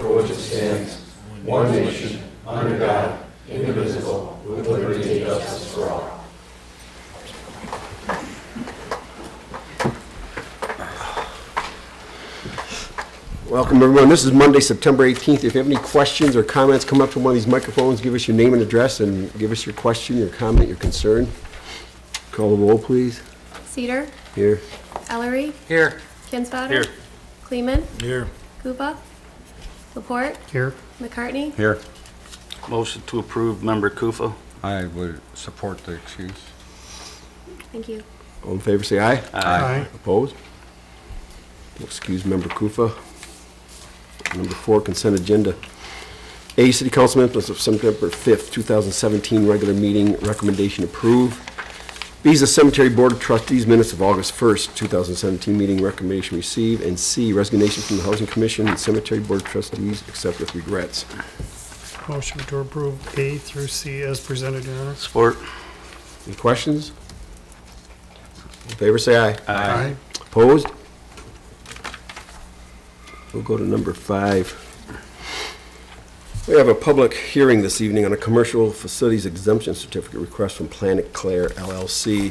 for which it stands, one nation, under God, indivisible, with liberty and justice for all. Welcome, everyone. This is Monday, September 18th. If you have any questions or comments, come up to one of these microphones, give us your name and address, and give us your question, your comment, your concern. Call the roll, please. Cedar. Here. Ellery. Here. Kinsfater. Here. Kleeman. Here. Koopa. Laporte. Here. McCartney. Here. Motion to approve, Member Kufa. I would support the excuse. Thank you. All in favor, say aye. Aye. Opposed? Excuse Member Kufa. Number 4, consent agenda. A, City Council minutes of September 5th, 2017, regular meeting, recommendation approved. B is the Cemetery Board of Trustees minutes of August 1st, 2017 meeting, recommendation received. And C, resignation from the Housing Commission and Cemetery Board of Trustees, accept with regrets. Motion to approve A through C as presented, Your Honor. Support. Any questions? All in favor, say aye. Aye. Opposed? We'll go to number 5. We have a public hearing this evening on a commercial facilities exemption certificate request from Planet Clair LLC.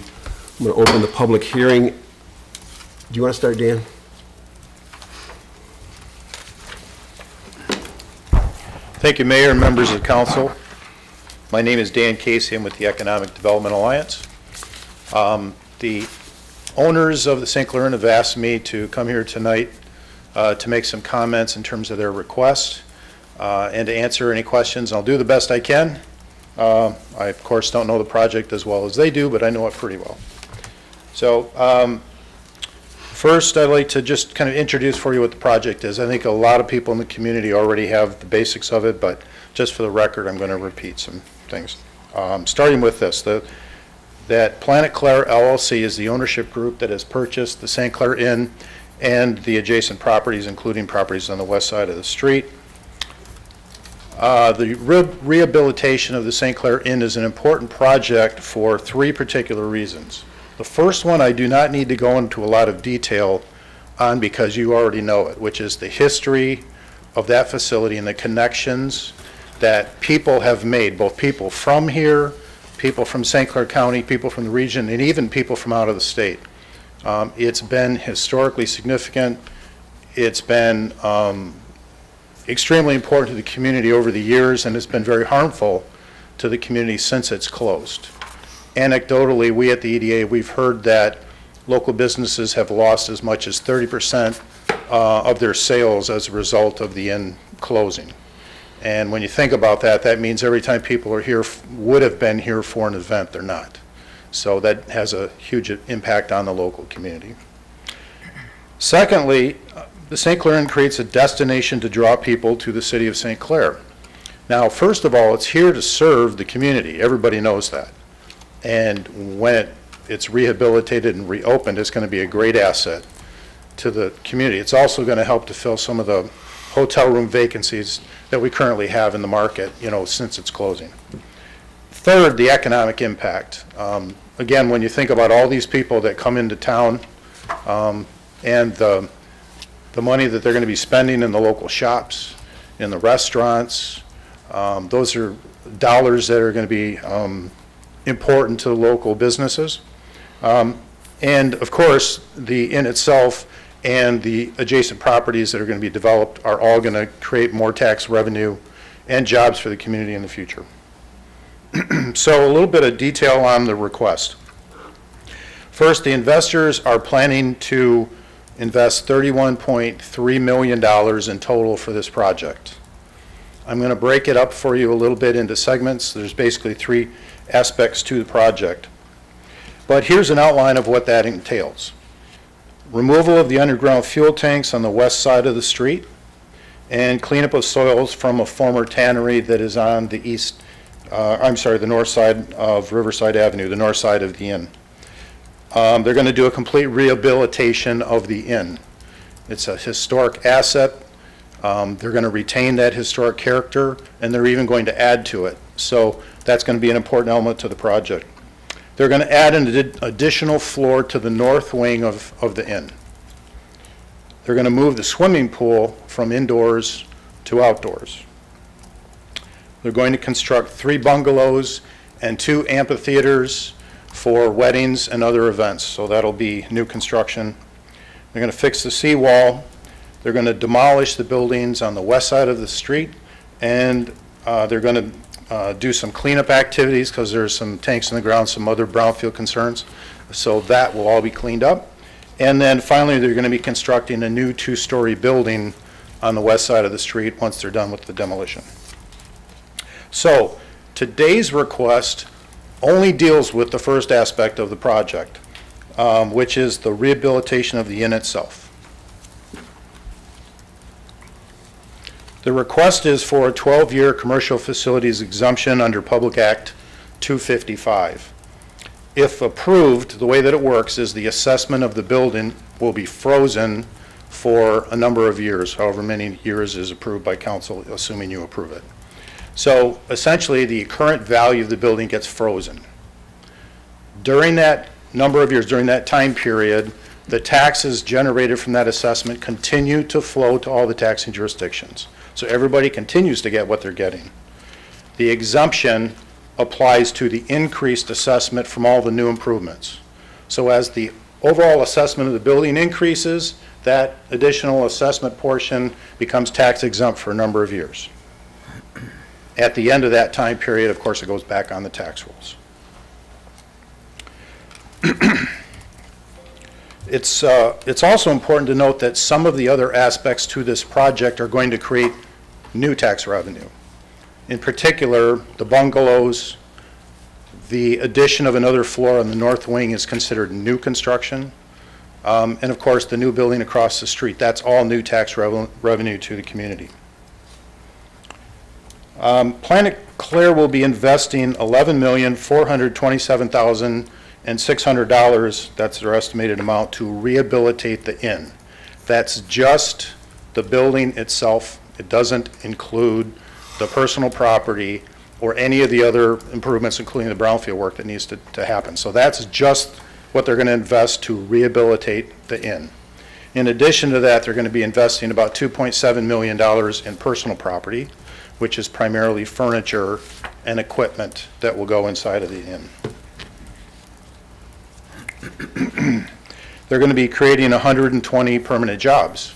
I'm going to open the public hearing. Do you want to start, Dan? Thank you, Mayor and members of the council. My name is Dan Casey. I'm with the Economic Development Alliance. The owners of the St. Clair Inn have asked me to come here tonight to make some comments in terms of their request and to answer any questions. I'll do the best I can. I, of course, don't know the project as well as they do, but I know it pretty well. So first, I'd like to just kind of introduce for you what the project is. I think a lot of people in the community already have the basics of it, but just for the record, I'm going to repeat some things. Starting with this, that Planet Clair LLC is the ownership group that has purchased the St. Clair Inn and the adjacent properties, including properties on the west side of the street. The rehabilitation of the St. Clair Inn is an important project for 3 particular reasons. The first one I do not need to go into a lot of detail on because you already know it, which is the history of that facility and the connections that people have made, both people from here, people from St. Clair County, people from the region, and even people from out of the state. It's been historically significant. It's been extremely important to the community over the years, and it's been very harmful to the community since it's closed. Anecdotally, we at the EDA, we've heard that local businesses have lost as much as 30% of their sales as a result of the inn closing. And when you think about that, that means every time people are here, would have been here for an event, they're not. So that has a huge impact on the local community. Secondly, the St. Clair Inn creates a destination to draw people to the city of St. Clair. Now, first of all, it's here to serve the community. Everybody knows that. And when it's rehabilitated and reopened, it's going to be a great asset to the community. It's also going to help to fill some of the hotel room vacancies that we currently have in the market, since it's closing. Third, the economic impact. Again, when you think about all these people that come into town and the money that they're going to be spending in the local shops, in the restaurants, those are dollars that are going to be important to local businesses. And of course, the inn itself and the adjacent properties that are going to be developed are all going to create more tax revenue and jobs for the community in the future. So a little bit of detail on the request. First, the investors are planning to invest $31.3 million in total for this project. I'm going to break it up for you a little bit into segments. There's basically 3 aspects to the project. But here's an outline of what that entails. Removal of the underground fuel tanks on the west side of the street and cleanup of soils from a former tannery that is on the the north side of Riverside Avenue, the north side of the inn. They're going to do a complete rehabilitation of the inn. It's a historic asset. They're going to retain that historic character, and they're even going to add to it. So that's going to be an important element to the project. They're going to add an additional floor to the north wing of the inn. They're going to move the swimming pool from indoors to outdoors. They're going to construct 3 bungalows and 2 amphitheaters for weddings and other events. So that'll be new construction. They're going to fix the seawall. They're going to demolish the buildings on the west side of the street, and they're going to do some cleanup activities because there's some tanks in the ground, some other brownfield concerns. So that will all be cleaned up. And then finally, they're going to be constructing a new 2-story building on the west side of the street once they're done with the demolition. So today's request only deals with the first aspect of the project, which is the rehabilitation of the inn itself. The request is for a 12-year commercial facilities exemption under Public Act 255. If approved, the way that it works is the assessment of the building will be frozen for a number of years, however many years is approved by council, assuming you approve it. So essentially, the current value of the building gets frozen. During that number of years, during that time period, the taxes generated from that assessment continue to flow to all the taxing jurisdictions. So everybody continues to get what they're getting. The exemption applies to the increased assessment from all the new improvements. So as the overall assessment of the building increases, that additional assessment portion becomes tax exempt for a number of years. At the end of that time period, of course, it goes back on the tax rolls. It's also important to note that some of the other aspects to this project are going to create new tax revenue. In particular, the bungalows, the addition of another floor on the north wing is considered new construction. And of course, the new building across the street, that's all new tax revenue to the community. Planet Clair will be investing $11,427,600, that's their estimated amount, to rehabilitate the inn. That's just the building itself. It doesn't include the personal property or any of the other improvements, including the brownfield work that needs to happen. So that's just what they're going to invest to rehabilitate the inn. In addition to that, they're going to be investing about $2.7 million in personal property, which is primarily furniture and equipment that will go inside of the inn. They're going to be creating 120 permanent jobs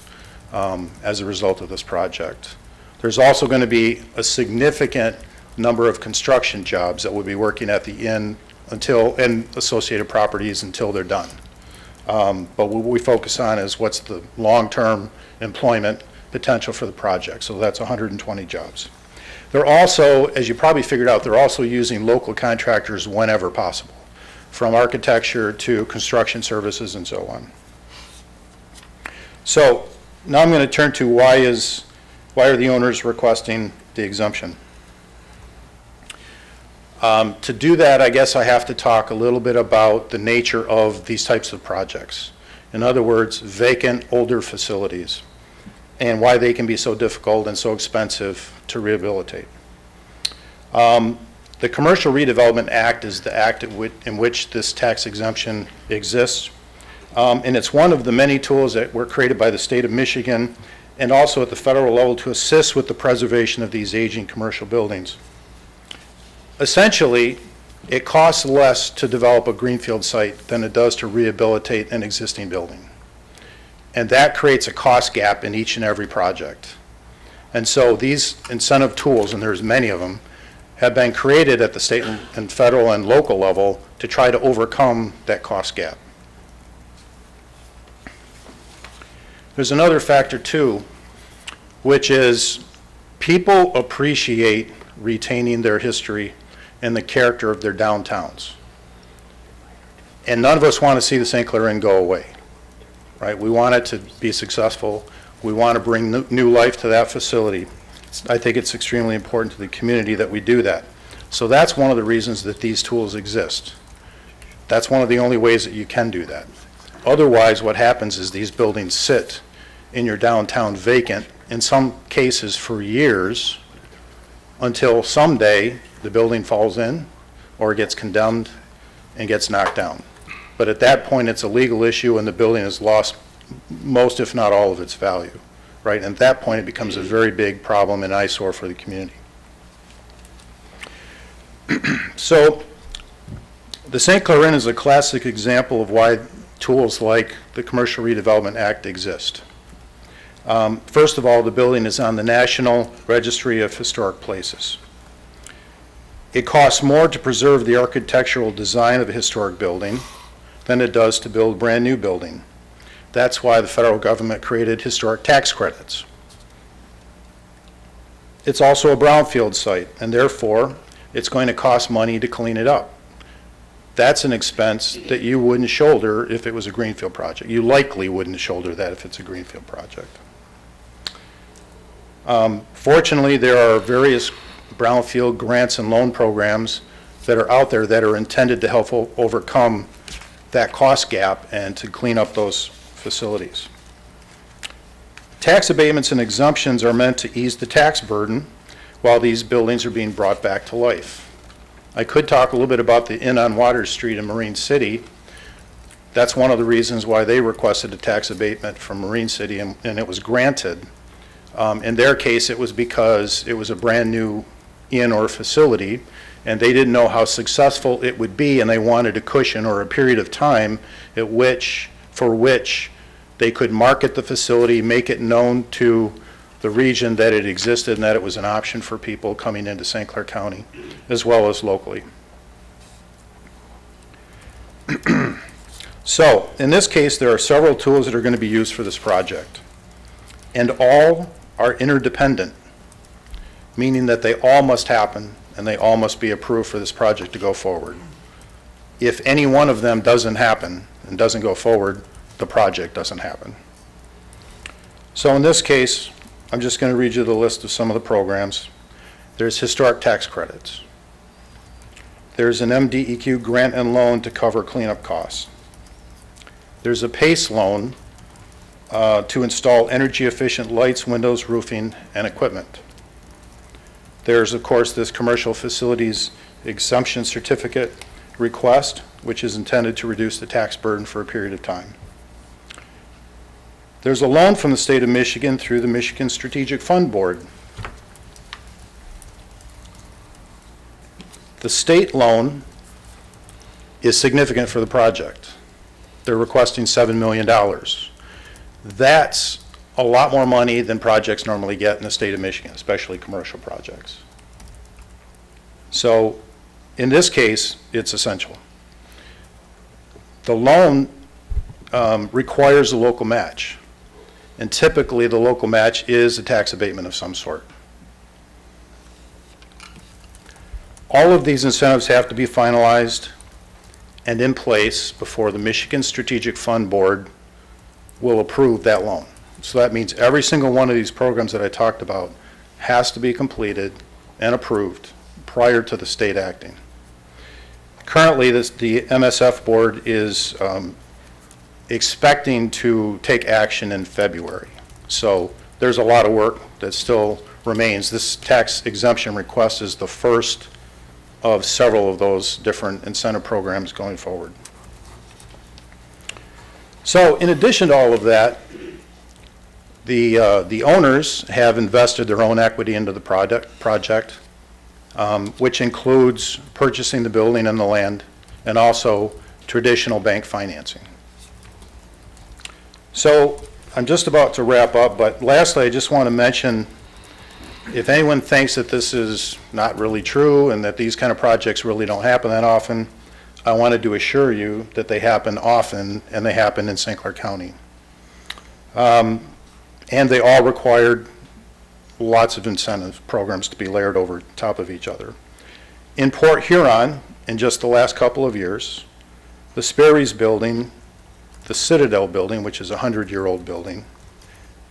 as a result of this project. There's also going to be a significant number of construction jobs that will be working at the inn and associated properties until they're done. But what we focus on is what's the long-term employment potential for the project. So that's 120 jobs. They're also, as you probably figured out, they're also using local contractors whenever possible, from architecture to construction services and so on. So now I'm going to turn to why are the owners requesting the exemption. To do that, I guess I have to talk a little bit about the nature of these types of projects. In other words, vacant older facilities, and why they can be so difficult and so expensive to rehabilitate. The Commercial Redevelopment Act is the act in which this tax exemption exists. And it's one of the many tools that were created by the state of Michigan and also at the federal level to assist with the preservation of these aging commercial buildings. Essentially, it costs less to develop a greenfield site than it does to rehabilitate an existing building. And that creates a cost gap in each and every project. And so these incentive tools, and there's many of them, have been created at the state and federal and local level to try to overcome that cost gap. There's another factor too, which is people appreciate retaining their history and the character of their downtowns. And none of us want to see the St. Clair Inn go away, right? We want it to be successful. We want to bring new life to that facility. I think it's extremely important to the community that we do that. So that's one of the reasons that these tools exist. That's one of the only ways that you can do that. Otherwise, what happens is these buildings sit in your downtown vacant, in some cases for years, until someday the building falls in or gets condemned and gets knocked down. But at that point, it's a legal issue and the building has lost most, if not all, of its value, right? And at that point, it becomes a very big problem and eyesore for the community. So the St. Clair Inn is a classic example of why tools like the Commercial Redevelopment Act exist. First of all, the building is on the National Registry of Historic Places. It costs more to preserve the architectural design of a historic building than it does to build a brand new building. That's why the federal government created historic tax credits. It's also a brownfield site, and therefore, it's going to cost money to clean it up. That's an expense that you wouldn't shoulder if it was a greenfield project. You likely wouldn't shoulder that if it's a greenfield project. Fortunately, there are various brownfield grants and loan programs that are out there that are intended to help overcome that cost gap and to clean up those facilities. Tax abatements and exemptions are meant to ease the tax burden while these buildings are being brought back to life. I could talk a little bit about the Inn on Water Street in Marine City. That's one of the reasons why they requested a tax abatement from Marine City, and it was granted. In their case, it was because it was a brand new inn or facility, and they didn't know how successful it would be, and they wanted a cushion or a period of time for which they could market the facility, make it known to the region that it existed and that it was an option for people coming into St. Clair County, as well as locally. So, in this case, there are several tools that are going to be used for this project, and all are interdependent, meaning that they all must happen and they all must be approved for this project to go forward. If any one of them doesn't happen and doesn't go forward, the project doesn't happen. So in this case, I'm just going to read you the list of some of the programs. There's historic tax credits. There's an MDEQ grant and loan to cover cleanup costs. There's a PACE loan to install energy-efficient lights, windows, roofing, and equipment. There's, of course, this commercial facilities exemption certificate request, which is intended to reduce the tax burden for a period of time. There's a loan from the state of Michigan through the Michigan Strategic Fund Board. The state loan is significant for the project. They're requesting $7 million. That's a lot more money than projects normally get in the state of Michigan, especially commercial projects. So in this case, it's essential. The loan requires a local match, and typically the local match is a tax abatement of some sort. All of these incentives have to be finalized and in place before the Michigan Strategic Fund Board will approve that loan. So that means every single one of these programs that I talked about has to be completed and approved prior to the state acting. Currently, the MSF board is expecting to take action in February. So there's a lot of work that still remains. This tax exemption request is the first of several of those different incentive programs going forward. So in addition to all of that, the owners have invested their own equity into the project, which includes purchasing the building and the land, and also traditional bank financing. So I'm just about to wrap up, but lastly, I just want to mention, if anyone thinks that this is not really true and that these kind of projects really don't happen that often, I wanted to assure you that they happen often, and they happen in St. Clair County. And they all required lots of incentive programs to be layered over top of each other. In Port Huron, in just the last couple of years, the Sperry's building, the Citadel building, which is a 100-year-old building,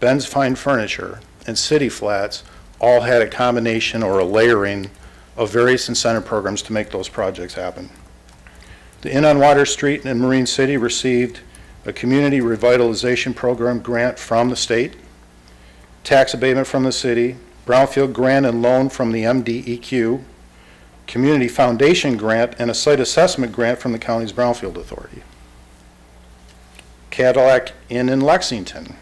Ben's Fine Furniture, and City Flats all had a combination or a layering of various incentive programs to make those projects happen. The Inn on Water Street in Marine City received a community revitalization program grant from the state, tax abatement from the city, brownfield grant and loan from the MDEQ, community foundation grant, and a site assessment grant from the county's brownfield authority. Cadillac Inn in Lexington,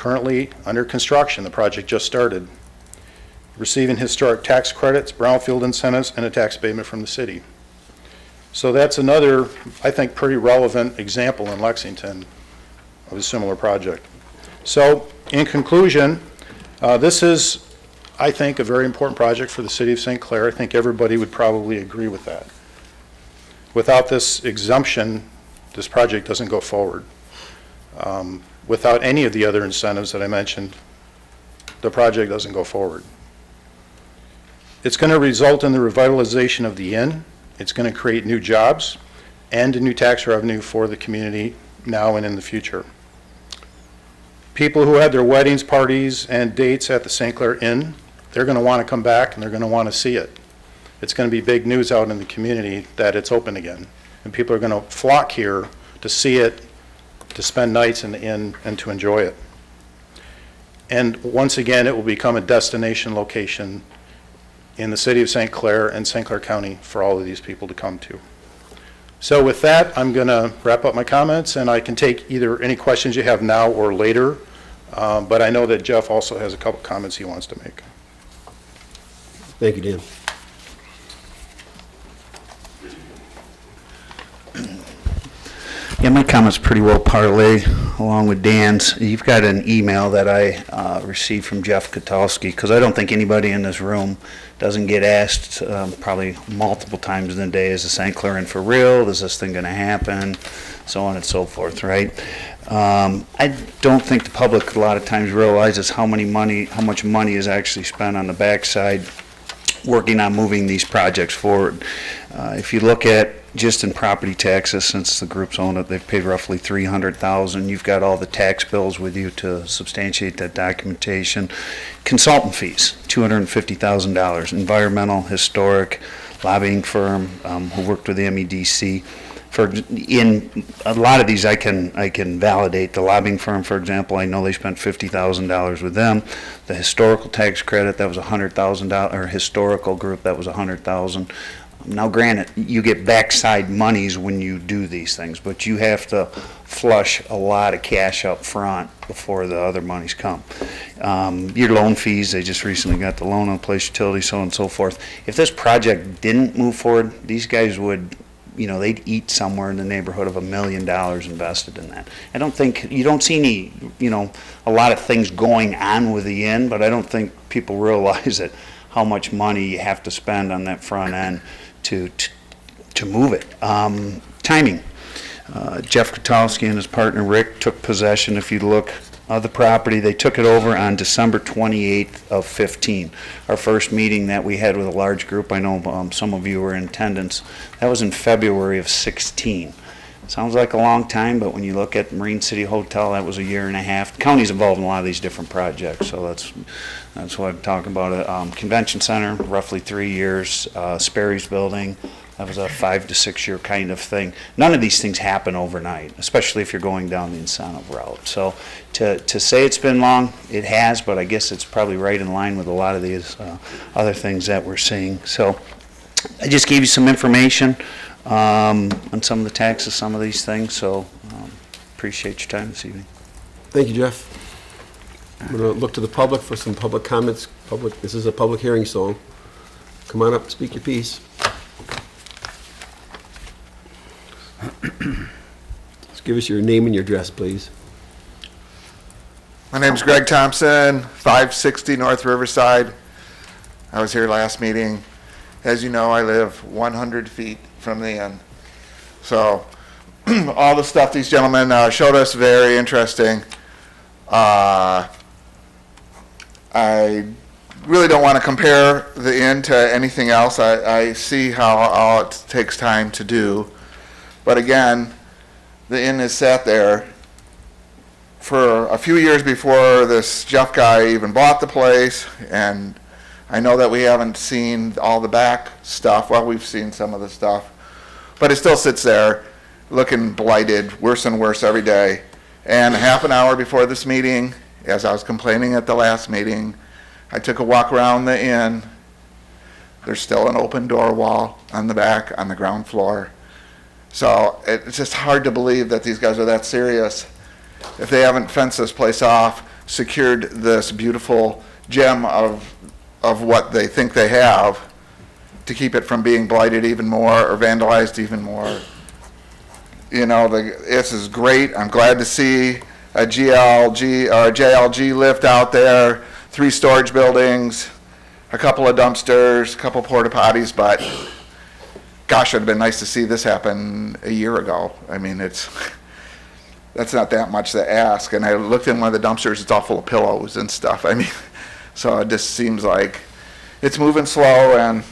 currently under construction. The project just started. Receiving historic tax credits, brownfield incentives, and a tax abatement from the city. So that's another, I think, pretty relevant example in Lexington of a similar project. So, in conclusion, this is, I think, a very important project for the city of St. Clair. I think everybody would probably agree with that. Without this exemption, this project doesn't go forward. Without any of the other incentives that I mentioned, the project doesn't go forward. It's going to result in the revitalization of the inn. It's going to create new jobs and a new tax revenue for the community now and in the future. People who had their weddings, parties, and dates at the St. Clair Inn, they're going to want to come back and they're going to want to see it. It's going to be big news out in the community that it's open again. And people are going to flock here to see it, to spend nights in the inn, and to enjoy it. And once again, it will become a destination location in the city of St. Clair and St. Clair County for all of these people to come to. So with that, I'm going to wrap up my comments, and I can take either any questions you have now or later, but I know that Jeff also has a couple comments he wants to make. Thank you, Dan. Yeah, my comment's pretty well parlay along with Dan's. You've got an email that I received from Jeff Katalski, because I don't think anybody in this room doesn't get asked probably multiple times in the day, is the St. Clair Inn for real? Is this thing going to happen? So on and so forth, right? I don't think the public a lot of times realizes how much money is actually spent on the backside working on moving these projects forward. If you look at just in property taxes, since the groups own it, they've paid roughly $300,000. You've got all the tax bills with you to substantiate that documentation. Consultant fees, $250,000. Environmental, historic, lobbying firm who worked with the MEDC. In a lot of these, I can validate. The lobbying firm, for example, I know they spent $50,000 with them. The historical tax credit, that was $100,000, or historical group, that was $100,000. Now, granted, you get backside monies when you do these things, but you have to flush a lot of cash up front before the other monies come. Your loan fees, they just recently got the loan on place utility, so on and so forth. If this project didn't move forward, these guys would, they'd eat somewhere in the neighborhood of $1 million invested in that. I don't think, you don't see any, a lot of things going on with the inn, but I don't think people realize that how much money you have to spend on that front end to move it. Timing. Jeff Katalski and his partner Rick took possession. If you look of the property, they took it over on December 28th of 15. Our first meeting that we had with a large group, I know some of you were in attendance, that was in February of 16. Sounds like a long time, but when you look at Marine City Hotel, that was a year and a half. The county's involved in a lot of these different projects, so that's what I'm talking about. Convention Center, roughly 3 years. Sperry's building, that was a 5 to 6 year kind of thing. None of these things happen overnight, especially if you're going down the incentive route. So to say it's been long, it has, but I guess it's probably right in line with a lot of these other things that we're seeing. So I just gave you some information on some of the taxes, some of these things, so appreciate your time this evening. Thank you, Jeff. I'm going to look to the public for some public comments. This is a public hearing, so come on up and speak your piece. Just give us your name and your address, please. My name's Greg Thompson, 560 North Riverside. I was here last meeting. As you know, I live 100 feet from the inn. So all the stuff these gentlemen showed us, very interesting. I really don't want to compare the inn to anything else. I see how all it takes time to do. But again, the inn has sat there for a few years before this Jeff guy even bought the place, and I know that we haven't seen all the back stuff. Well, we've seen some of the stuff, but it still sits there looking blighted, worse and worse every day. And half an hour before this meeting, as I was complaining at the last meeting, I took a walk around the inn. There's still an open door wall on the back, on the ground floor. So it's just hard to believe that these guys are that serious if they haven't fenced this place off. secured this beautiful gem of what they think they have to keep it from being blighted even more or vandalized even more. You know, this is great. I'm glad to see a GLG or a JLG lift out there, 3 storage buildings, a couple of dumpsters, a couple porta potties, but gosh, it'd have been nice to see this happen a year ago. I mean, that's not that much to ask. And I looked in one of the dumpsters, it's all full of pillows and stuff. I mean, so it just seems like it's moving slow, and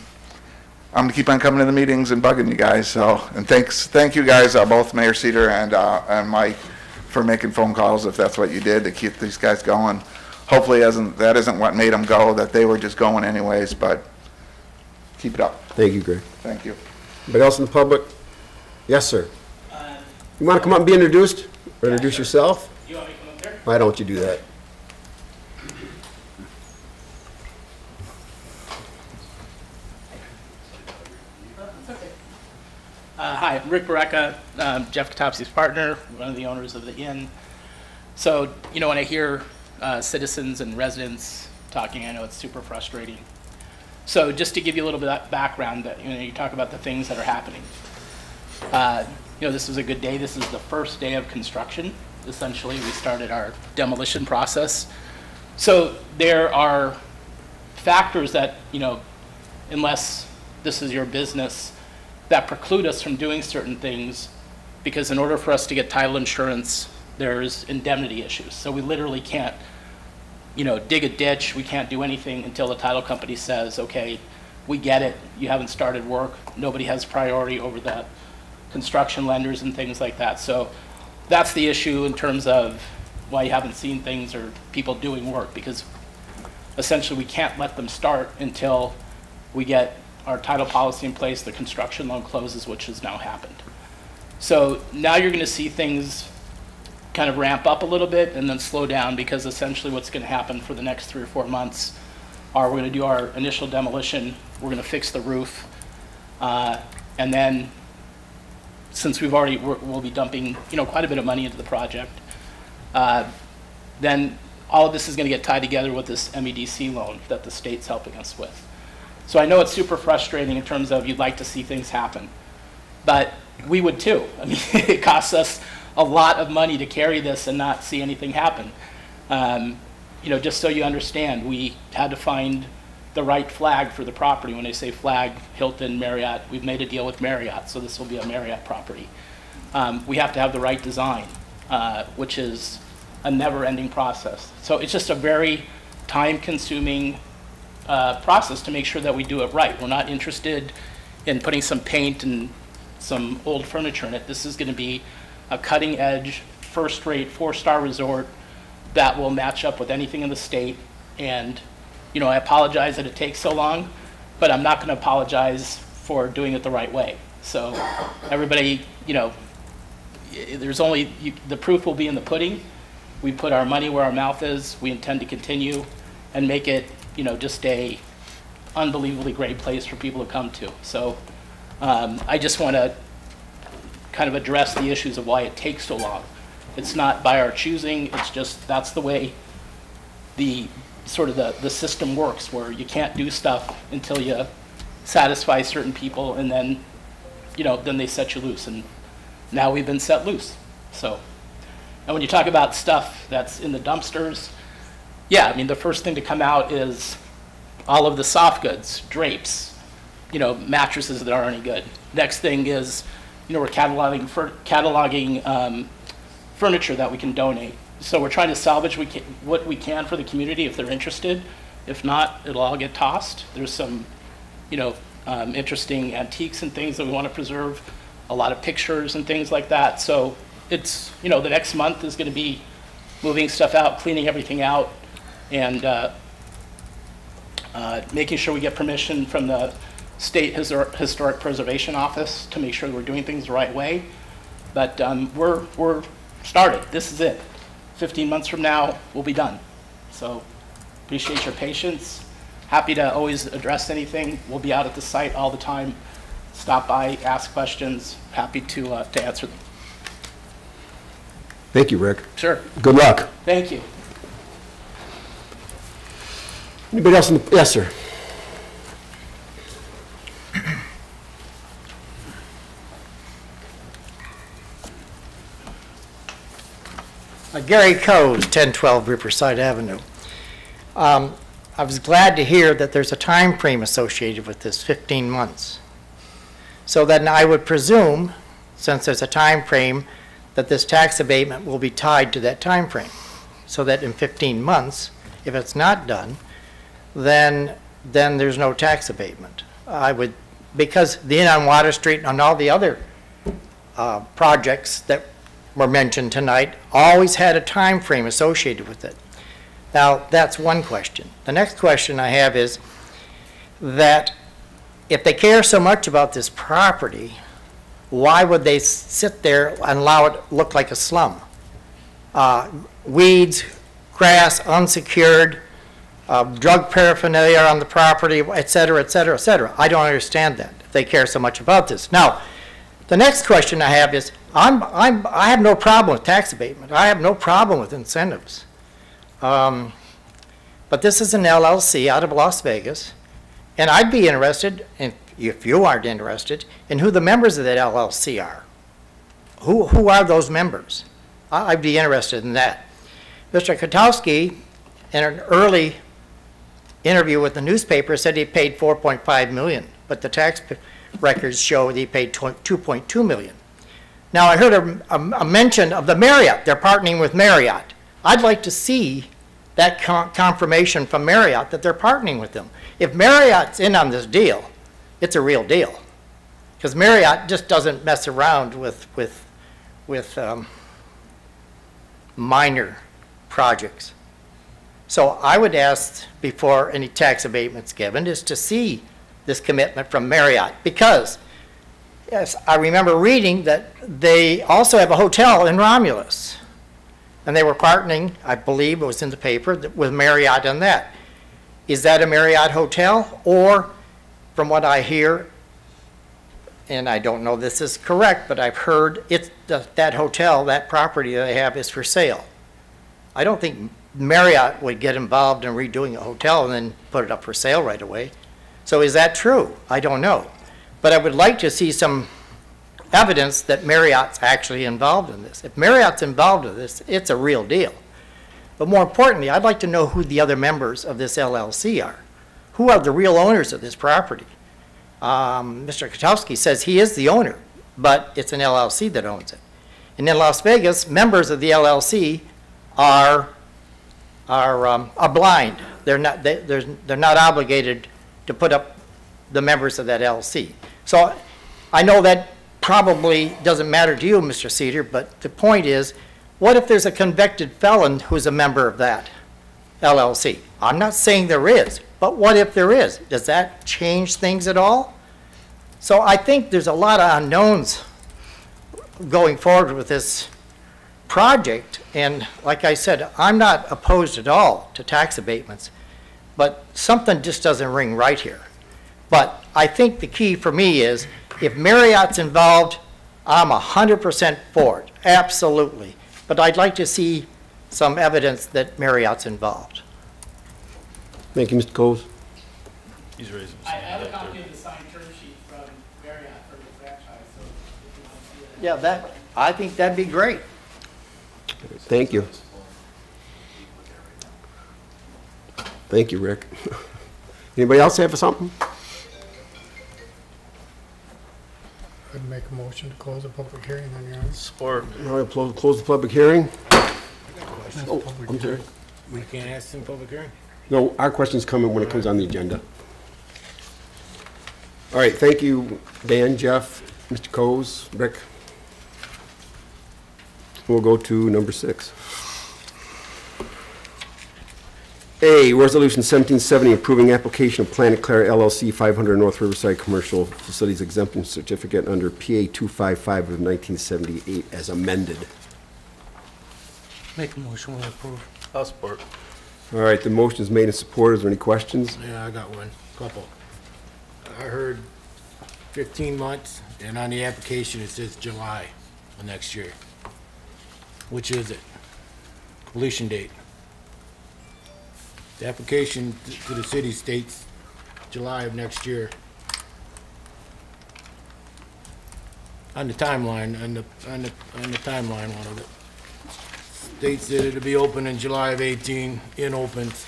I'm gonna keep on coming to the meetings and bugging you guys. So, and thank you guys, both Mayor Cedar and Mike, for making phone calls if that's what you did to keep these guys going. Hopefully that isn't what made them go, that they were just going anyways, but keep it up. Thank you, Greg. Thank you. Anybody else in the public? Yes, sir. You want to come up and be introduced? Or introduce yourself? You want me to come up there? Why don't you do that? Hi, I'm Rick Barreca, Jeff Katopsky's partner, one of the owners of the Inn. So, you know, when I hear citizens and residents talking, I know it's super frustrating. So just to give you a little bit of background, that, you know, you talk about the things that are happening. You know, this was a good day. This is the first day of construction. Essentially, we started our demolition process. So there are factors that, you know, unless this is your business, that preclude us from doing certain things, because in order for us to get title insurance, there's indemnity issues. So we literally can't, you know, dig a ditch. We can't do anything until the title company says, okay, we get it. You haven't started work. Nobody has priority over the construction lenders and things like that. So that's the issue in terms of why you haven't seen things or people doing work, because essentially we can't let them start until we get our title policy in place, the construction loan closes, which has now happened. So now you're going to see things kind of ramp up a little bit and then slow down, because essentially what's going to happen for the next 3 or 4 months are we're going to do our initial demolition, we're going to fix the roof, and then since we'll be dumping, you know, quite a bit of money into the project, then all of this is going to get tied together with this MEDC loan that the state's helping us with. So I know it's super frustrating in terms of you'd like to see things happen, but we would too. I mean, it costs us a lot of money to carry this and not see anything happen. You know, just so you understand, we had to find the right flag for the property. When I say flag, Hilton, Marriott, we've made a deal with Marriott, so this will be a Marriott property. We have to have the right design, which is a never-ending process. So it's just a very time-consuming process to make sure that we do it right. We're not interested in putting some paint and some old furniture in it. This is going to be a cutting-edge, first-rate, 4-star resort that will match up with anything in the state. And, you know, I apologize that it takes so long, but I'm not going to apologize for doing it the right way. So everybody, you know, there's only, the proof will be in the pudding. We put our money where our mouth is. We intend to continue and make it, you know, just a unbelievably great place for people to come to. So I just want to kind of address the issues of why it takes so long. It's not by our choosing, it's just that's the way the sort of the system works, where you can't do stuff until you satisfy certain people, and then, you know, then they set you loose. And now we've been set loose. So, and when you talk about stuff that's in the dumpsters, yeah, I mean, the first thing to come out is all of the soft goods, drapes, you know, mattresses that aren't any good. Next thing is, you know, we're cataloging furniture that we can donate. So we're trying to salvage what we can for the community if they're interested. If not, it'll all get tossed. There's some, you know, interesting antiques and things that we want to preserve, a lot of pictures and things like that. So it's, you know, the next month is going to be moving stuff out, cleaning everything out, and making sure we get permission from the State Historic Preservation Office to make sure that we're doing things the right way. But we're started. This is it. 15 months from now, we'll be done. So appreciate your patience. Happy to always address anything. We'll be out at the site all the time. Stop by, ask questions. Happy to answer them. Thank you, Rick. Sure. Good luck. Thank you. Anybody else? Yes, sir. Gary Coes, 1012 Riverside Avenue. I was glad to hear that there's a time frame associated with this, 15 months. So then I would presume, since there's a time frame, that this tax abatement will be tied to that time frame. So that in 15 months, if it's not done, then there's no tax abatement. Because the Inn on Water Street and all the other projects that were mentioned tonight always had a time frame associated with it. Now, that's one question. The next question I have is that if they care so much about this property, why would they sit there and allow it to look like a slum? Weeds, grass, unsecured, drug paraphernalia on the property, et cetera, et cetera, et cetera. I don't understand that, if they care so much about this. Now, the next question I have is, I have no problem with tax abatement. I have no problem with incentives. But this is an LLC out of Las Vegas, and I'd be interested, if you aren't interested, in who the members of that LLC are. Who are those members? I'd be interested in that. Mr. Kotowski, in an early interview with the newspaper, said he paid $4.5 million, but the tax records show that he paid $2.2 million. Now, I heard a mention of the Marriott. They're partnering with Marriott. I'd like to see that confirmation from Marriott that they're partnering with them. If Marriott's in on this deal, it's a real deal. Because Marriott just doesn't mess around with minor projects. So I would ask, before any tax abatement's given, is to see this commitment from Marriott. Because, yes, I remember reading that they also have a hotel in Romulus. And they were partnering, I believe it was in the paper, with Marriott on that. Is that a Marriott hotel? Or, from what I hear, and I don't know this is correct, but I've heard that hotel, that property they have is for sale. I don't think Marriott would get involved in redoing a hotel and then put it up for sale right away. So is that true? I don't know. But I would like to see some evidence that Marriott's actually involved in this. If Marriott's involved in this, it's a real deal. But more importantly, I'd like to know who the other members of this LLC are. Who are the real owners of this property? Mr. Kotowski says he is the owner, but it's an LLC that owns it. And in Las Vegas, members of the LLC are blind. They're not obligated to put up the members of that LLC. So I know that probably doesn't matter to you, Mr. Cedar, but the point is, what if there's a convicted felon who's a member of that LLC? I'm not saying there is, but what if there is? Does that change things at all? So I think there's a lot of unknowns going forward with this project, and like I said, I'm not opposed at all to tax abatements, but something just doesn't ring right here. But I think the key for me is, if Marriott's involved, I'm 100% for it, absolutely. But I'd like to see some evidence that Marriott's involved. Thank you, Mr. Coles. He's raising his I hand have a up copy there. of the signed term sheet from Marriott for the franchise, so if you want to see that. Yeah, I think that'd be great. Thank you. Thank you, Rick. Anybody else have something? I'd make a motion to close the public hearing then, Your Honor. Support. All right, close the public hearing. Oh, Public I'm sorry. We can't ask in public hearing? No, our question's coming when it comes on the agenda. All right, thank you, Dan, Jeff, Mr. Coes, Rick. We'll go to number 6. A, Resolution 1770 approving application of Planet Clair LLC 500 North Riverside Commercial Facilities Exemption Certificate under PA 255 of 1978 as amended. Make a motion, we'll approve. I'll support. All right, the motion is made and supported. Is there any questions? Yeah, I got one, couple. I heard 15 months, and on the application it says July of next year. Which is it? Completion date? The application to the city states July of next year. On the timeline, on the timeline one of it. States that it'll be open in July of 18, Inn opens.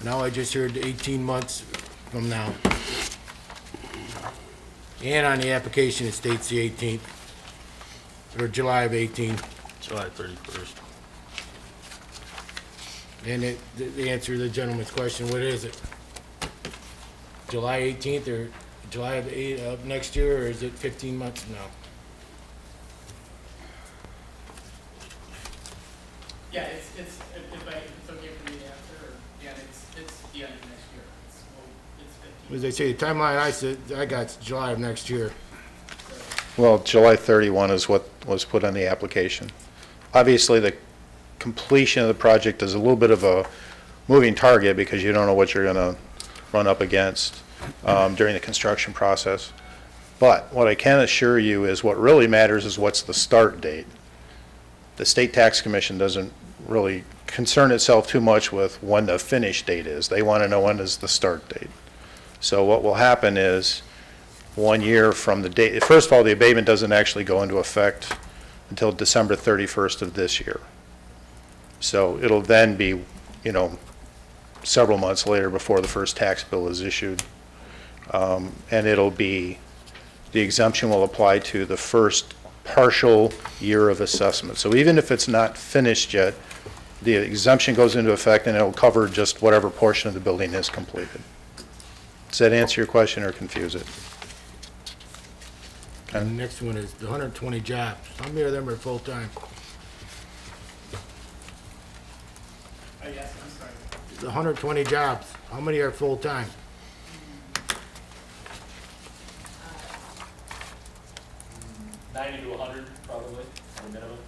Now I just heard 18 months from now. And on the application, it states the 18th, or July of 18. July 31st. And the answer to the gentleman's question, what is it? July 18th or July of next year, or is it 15 months from now? Yeah, it's, if it's okay for me to answer, or, yeah, it's the end of next year. It's 15. As I say, the timeline I got is July of next year. Well, July 31 is what was put on the application. Obviously, the completion of the project is a little bit of a moving target because you don't know what you're going to run up against during the construction process. But what I can assure you is what really matters is what's the start date. The State Tax Commission doesn't really concern itself too much with when the finish date is. They want to know when is the start date. So what will happen is 1 year from the date, first of all, the abatement doesn't actually go into effect until December 31st of this year. So it'll then be, you know, several months later before the first tax bill is issued. And it'll be, the exemption will apply to the first partial year of assessment. So even if it's not finished yet, the exemption goes into effect and it'll cover just whatever portion of the building is completed. Does that answer your question or confuse it? And the next one is the 120 jobs. How many of them are full-time? Oh, yes, I'm sorry. The 120 jobs, how many are full-time? 90 to 100, probably, at a minimum.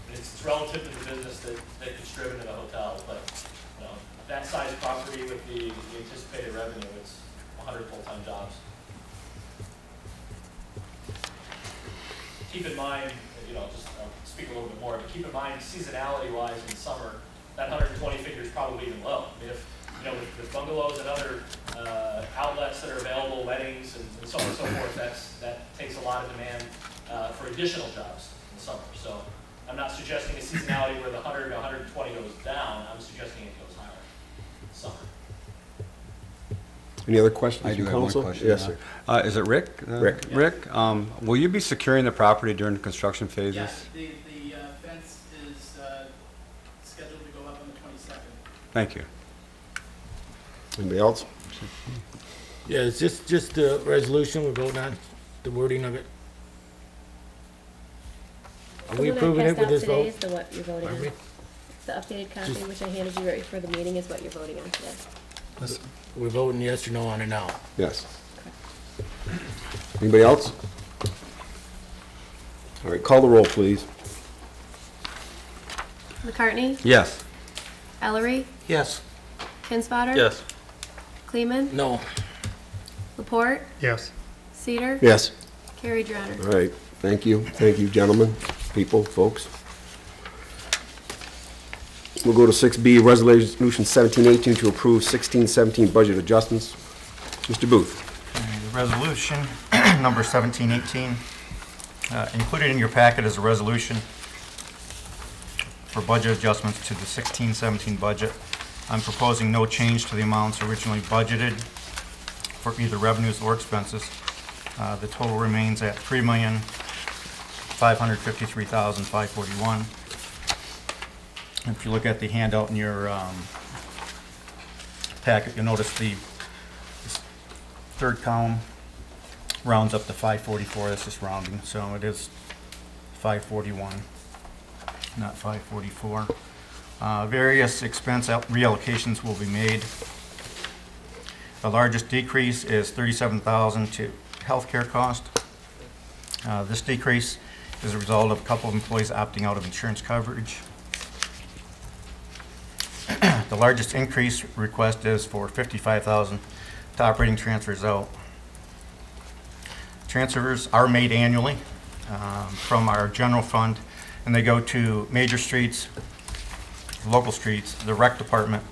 And it's relative to the business that gets driven to the hotel, but, you know, that size property with the anticipated revenue, it's 100 full-time jobs. Keep in mind, you know, just I'll speak a little bit more, but keep in mind, seasonality-wise in summer, that 120 figure is probably even low. I mean, if, you know, with bungalows and other outlets that are available, weddings and so on and so forth, that takes a lot of demand for additional jobs in summer. So I'm not suggesting a seasonality where the 100 to 120 goes down. I'm suggesting it goes higher in summer. Any other questions I do from have one council? question. Yes, sir. Is it Rick? Rick. Rick, will you be securing the property during the construction phases? Yes, the fence is scheduled to go up on the 22nd. Thank you. Anybody else? Yeah, it's just the resolution we're voting on, the wording of it. Are we approving it with this vote? Is the what you're voting on. Pardon me? The updated copy, which I handed you right before the meeting, is what you're voting on today. We're voting yes or no on it now. Yes. Anybody else? All right, call the roll, please. McCartney? Yes. Ellery? Yes. Kinsfater? Yes. Kleeman? No. Laporte? Yes. Cedar? Yes. Carried, Your Honor. All right, thank you, gentlemen, people, folks. We'll go to 6B, Resolution 1718 to approve 1617 budget adjustments. Mr. Booth. The resolution number 1718, included in your packet is a resolution for budget adjustments to the 1617 budget. I'm proposing no change to the amounts originally budgeted for either revenues or expenses. The total remains at $3,553,541. If you look at the handout in your packet, you'll notice the third column rounds up to 544. That's just rounding, so it is 541, not 544. Various expense reallocations will be made. The largest decrease is $37,000 to healthcare cost. This decrease is a result of a couple of employees opting out of insurance coverage. The largest increase request is for $55,000 to operating transfers out. Transfers are made annually from our general fund, and they go to major streets, local streets, the rec department,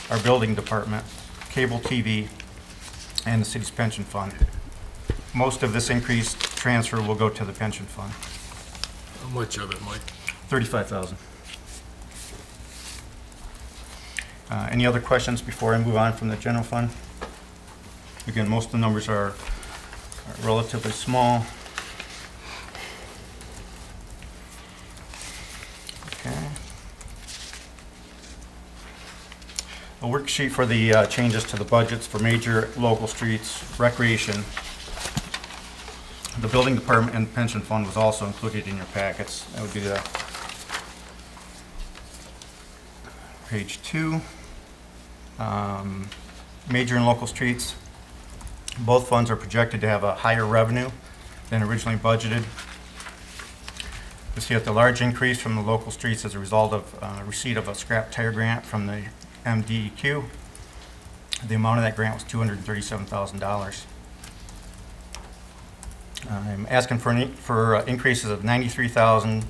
our building department, cable TV, and the city's pension fund. Most of this increased transfer will go to the pension fund. How much of it, Mike? $35,000. Any other questions before I move on from the general fund? Again, most of the numbers are relatively small. Okay. A worksheet for the changes to the budgets for major local streets, recreation. The building department and pension fund was also included in your packets. That would be the page 2. Major and local streets. Both funds are projected to have a higher revenue than originally budgeted. You see that the large increase from the local streets as a result of receipt of a scrap tire grant from the MDEQ. The amount of that grant was $237,000. I'm asking for increases of $93,000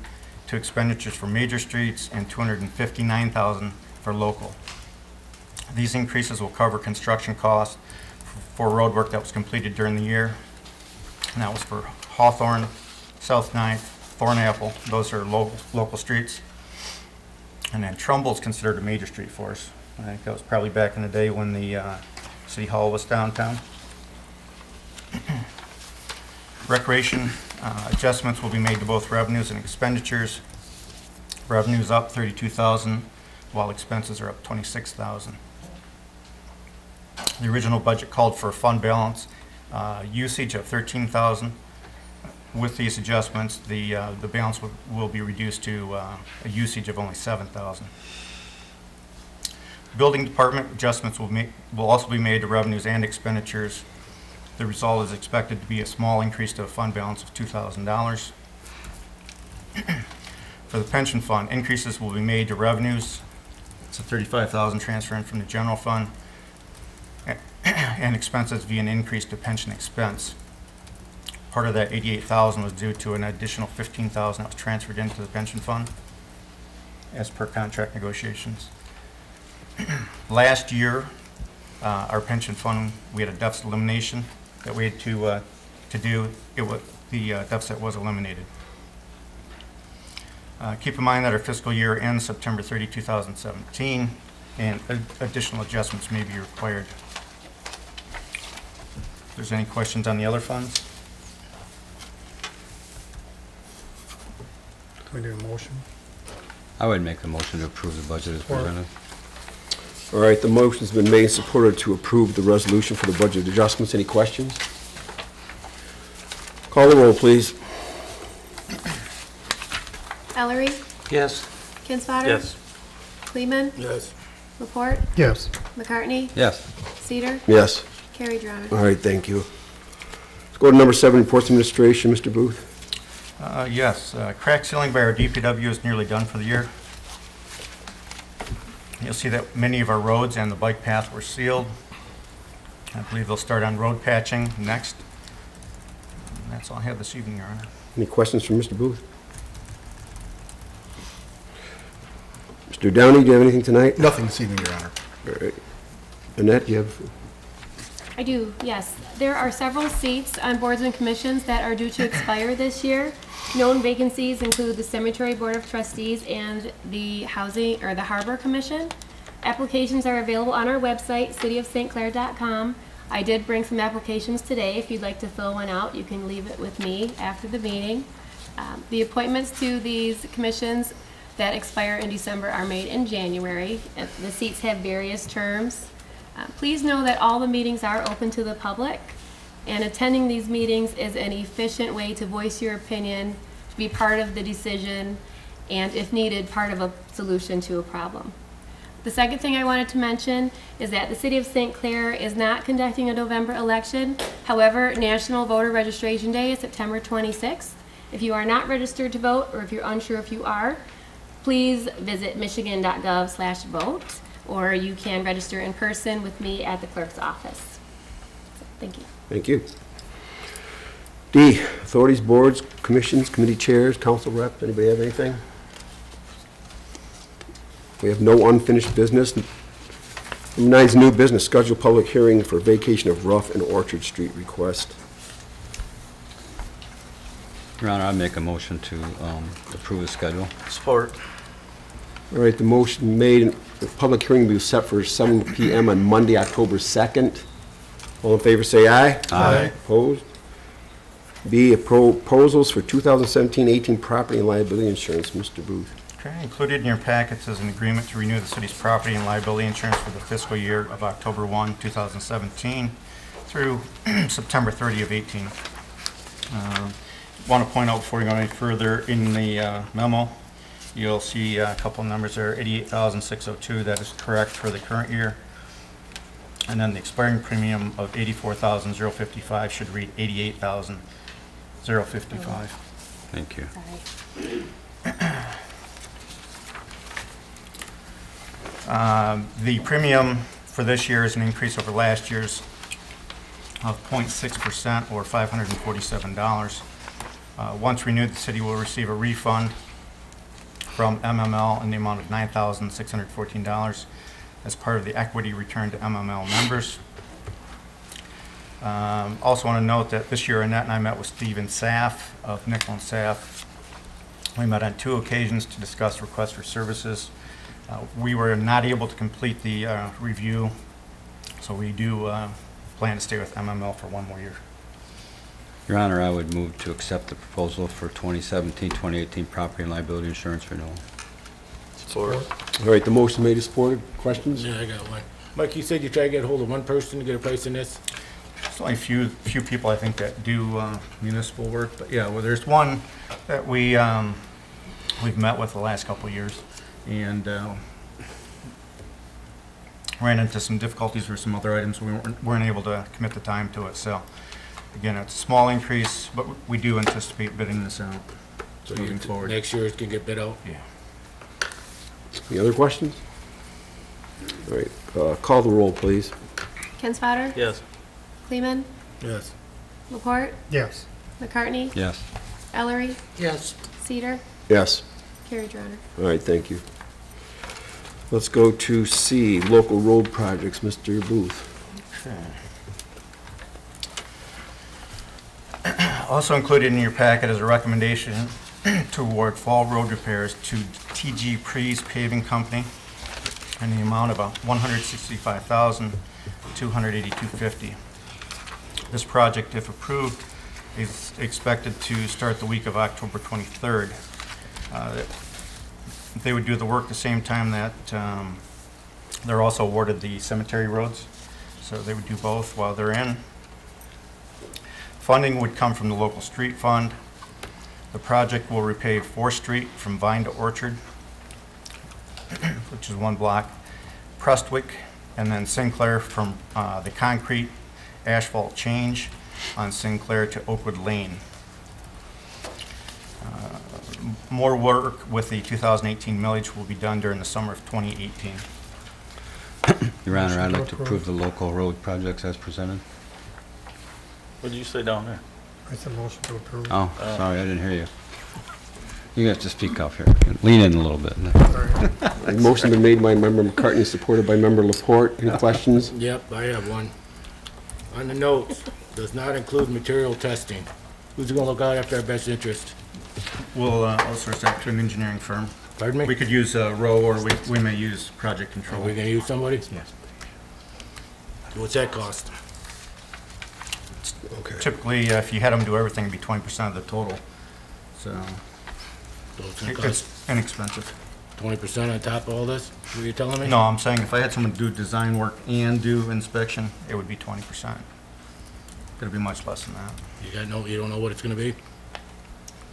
to expenditures for major streets and $259,000 for local. These increases will cover construction costs for road work that was completed during the year. And that was for Hawthorne, South Ninth, Thornapple. Those are local streets. And then Trumbull's considered a major street for us. I think that was probably back in the day when the City Hall was downtown. Recreation adjustments will be made to both revenues and expenditures. Revenues up $32,000, while expenses are up $26,000. The original budget called for a fund balance usage of $13,000. With these adjustments, the balance will be reduced to a usage of only $7,000. Building department adjustments will also be made to revenues and expenditures. The result is expected to be a small increase to a fund balance of $2,000. For the pension fund, increases will be made to revenues. It's a $35,000 transfer in from the general fund, and expenses via an increase to pension expense. Part of that $88,000 was due to an additional $15,000 that was transferred into the pension fund as per contract negotiations. Last year, our pension fund, we had a deficit elimination that we had to do. The deficit was eliminated. Keep in mind that our fiscal year ends September 30, 2017, and additional adjustments may be required. If there's any questions on the other funds? Can we do a motion? I would make the motion to approve the budget as presented. All right, the motion's been made and supported to approve the resolution for the budget adjustments. Any questions? Call the roll, please. Ellery? Yes. Kinsfater? Yes. Kleeman? Yes. Laporte? Yes. McCartney? Yes. Cedar? Yes. Carried, Your Honor. All right, thank you. Let's go to number 7, reports of administration. Mr. Booth. Yes, crack sealing by our DPW is nearly done for the year. You'll see that many of our roads and the bike path were sealed. I believe they'll start on road patching next. And that's all I have this evening, Your Honor. Any questions from Mr. Booth? Mr. Downey, do you have anything tonight? Nothing this evening, Your Honor. All right. Annette, do you have? I do, yes. There are several seats on boards and commissions that are due to expire this year. Known vacancies include the Cemetery Board of Trustees and the Housing, or the Harbor Commission. Applications are available on our website, cityofstclair.com. I did bring some applications today. If you'd like to fill one out, you can leave it with me after the meeting. The appointments to these commissions that expire in December are made in January. The seats have various terms. Please know that all the meetings are open to the public, and attending these meetings is an efficient way to voice your opinion, to be part of the decision, and if needed, part of a solution to a problem. The second thing I wanted to mention is that the City of St. Clair is not conducting a November election. However, National Voter Registration Day is September 26th. If you are not registered to vote, or if you're unsure if you are, please visit michigan.gov/vote, or you can register in person with me at the clerk's office. So, thank you. Thank you. D, authorities, boards, commissions, committee chairs, council rep. Anybody have anything? We have no unfinished business. Number 9 is new business, scheduled public hearing for vacation of Rough and Orchard Street request. Your Honor, I make a motion to approve the schedule. Support. All right, the motion made, the public hearing will be set for 7 PM on Monday, October 2nd. All in favor, say aye. Aye. Opposed? B, proposals for 2017-18 property and liability insurance. Mr. Booth. Okay, included in your packets is an agreement to renew the city's property and liability insurance for the fiscal year of October 1, 2017 through September 30 of 18. Want to point out before we go any further, in the memo, you'll see a couple of numbers there, 88,602, that is correct for the current year. And then the expiring premium of 84,055 should read 88,055. Thank you. The premium for this year is an increase over last year's of 0.6% or $547. Once renewed, the city will receive a refund from MML in the amount of $9,614 as part of the equity return to MML members. Also want to note that this year Annette and I met with Stephen Saff of Nickel and Saff. We met on 2 occasions to discuss requests for services. We were not able to complete the review, so we do plan to stay with MML for 1 more year. Your Honor, I would move to accept the proposal for 2017-2018 property and liability insurance renewal. Support. All right, the motion made is supported. Questions? Yeah, I got one. Mike, you said you try to get a hold of one person to get a price on this? There's only a few people, I think, that do municipal work, but yeah, well, there's one that we've met with the last couple of years, and ran into some difficulties with some other items. We weren't able to commit the time to it, so again, it's a small increase, but we do anticipate bidding this out moving forward. Next year it can get bid out? Yeah. Any other questions? All right, call the roll, please. Ken Spotter? Yes. Kleeman? Yes. Laporte? Yes. McCartney? Yes. Ellery? Yes. Cedar? Yes. Carried, Your Honor. All right, thank you. Let's go to C, local road projects. Mr. Booth. Also included in your packet is a recommendation to award fall road repairs to TG Prees Paving Company in the amount of $165,282.50. This project, if approved, is expected to start the week of October 23rd. They would do the work the same time that they're also awarded the cemetery roads, so they would do both while they're in. Funding would come from the local street fund. The project will repave 4th Street from Vine to Orchard, which is 1 block, Prestwick, and then Sinclair from the concrete asphalt change on Sinclair to Oakwood Lane. More work with the 2018 millage will be done during the summer of 2018. Your Honor, I'd like to approve the local road projects as presented. What did you say down there? I said motion to approve. Oh, sorry, I didn't hear you. You have to speak up here. Lean in a little bit. A motion been made by Member McCartney, supported by Member Laporte. Any questions? Yep, I have one. On the notes, does not include material testing. Who's gonna look out after our best interest? We'll outsource that to an engineering firm. Pardon me? We could use Rowe, or we may use Project Control. Are we gonna use somebody? Yes. What's that cost? Okay. Typically, if you had them do everything, it'd be 20% of the total. So So it's gonna it's cost inexpensive. 20% on top of all this? What are you telling me? No, I'm saying if I had someone do design work and do inspection, it would be 20%. It'd be much less than that. You don't know what it's gonna be?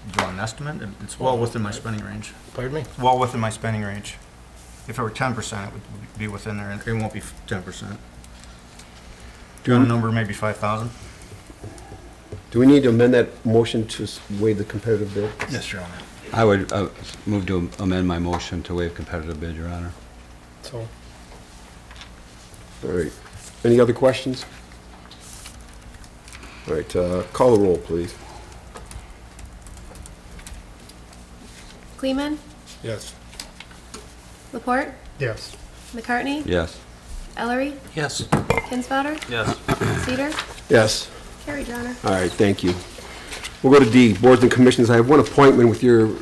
Do you want an estimate? It's well within my spending range. Pardon me? It's well within my spending range. If it were 10%, it would be within there, and it won't be 10%. Do you want a number, maybe 5,000? Do we need to amend that motion to waive the competitive bid? Yes, Your Honor. I would move to amend my motion to waive competitive bid, Your Honor. So, All right. Any other questions? All right, call the roll, please. Kleeman? Yes. Laporte? yes. McCartney? Yes. Ellery? Yes. Kinsfater? Yes. Cedar? Yes. Carried, Your Honor. All right, thank you. We'll go to D, Boards and Commissions. I have one appointment with your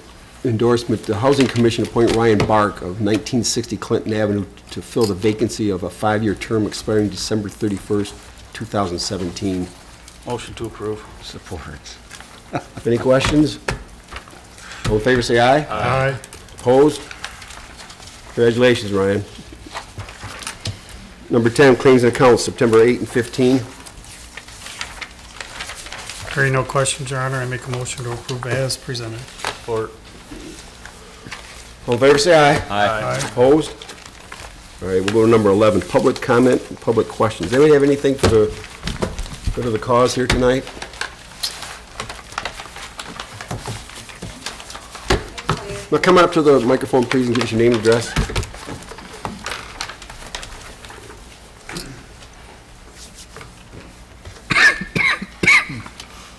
endorsement. The Housing Commission appoint Ryan Bark of 1960 Clinton Avenue to fill the vacancy of a 5-year term expiring December 31st, 2017. Motion to approve. Support. Any questions? All in favor, say aye. Aye. Opposed? Congratulations, Ryan. Number 10, Claims and Accounts, September 8 and 15. Hearing no questions, Your Honor, I make a motion to approve as presented. Support. All in favor, say aye. Aye. Opposed? All right, we'll go to number 11, public comment and public questions. Anybody have anything for the good of the cause here tonight? Now come up to the microphone, please, and give us your name and address.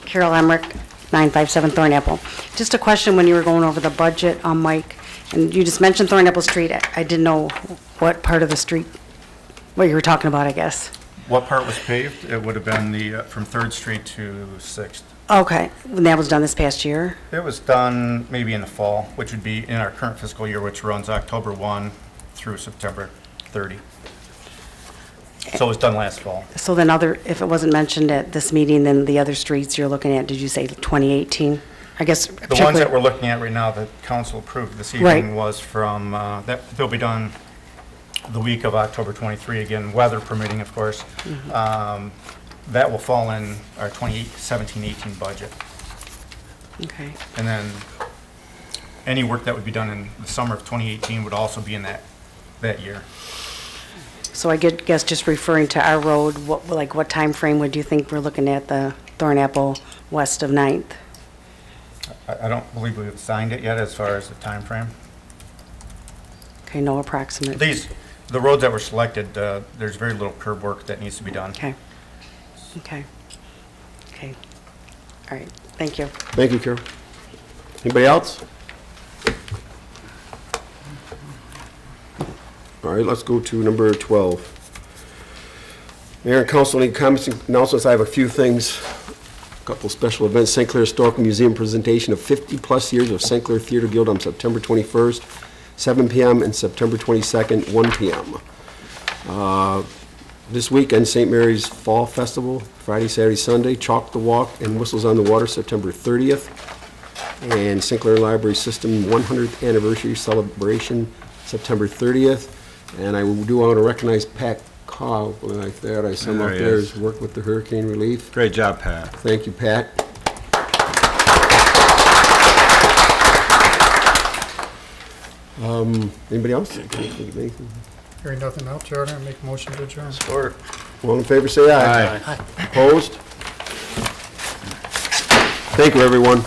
Carol Emmerich, 957 Thornapple. Just a question when you were going over the budget, Mike, and you just mentioned Thornapple Street. I didn't know what part of the street, what you were talking about, I guess. What part was paved? It would have been the, from 3rd Street to 6th. Okay, when that was done this past year? It was done maybe in the fall, which would be in our current fiscal year, which runs October 1 through September 30. So it was done last fall. So then if it wasn't mentioned at this meeting, then the other streets you're looking at, did you say 2018? I guess. The ones that we're looking at right now that council approved this evening Right. was from, they'll be done the week of October 23, again, weather permitting, of course. That will fall in our 2017-18 budget. Okay. And then any work that would be done in the summer of 2018 would also be in that year. So I guess just referring to our road, what time frame would you think we're looking at the Thornapple west of 9th? I don't believe we've signed it yet as far as the time frame. Okay, no approximate. The roads that were selected, there's very little curb work that needs to be done. Okay. Okay. Okay. All right. Thank you. Thank you, Carol. Anybody else? All right, let's go to number 12. Mayor and council, any comments and announcements? I have a few things. A couple special events. St. Clair Historical Museum presentation of 50-plus years of St. Clair Theater Guild on September 21st, 7 p.m., and September 22nd, 1 p.m. This weekend, St. Mary's Fall Festival, Friday, Saturday, Sunday, Chalk the Walk, and Whistles on the Water, September 30th. And St. Clair Library System 100th Anniversary Celebration, September 30th. And I do want to recognize Pat Cobb, like that. I saw him out there, has worked with the hurricane relief. Great job, Pat. Thank you, Pat. Anybody else? Hearing nothing else, Your Honor, I make a motion to adjourn. Support. All in favor, say aye. Aye. Opposed? Thank you, everyone.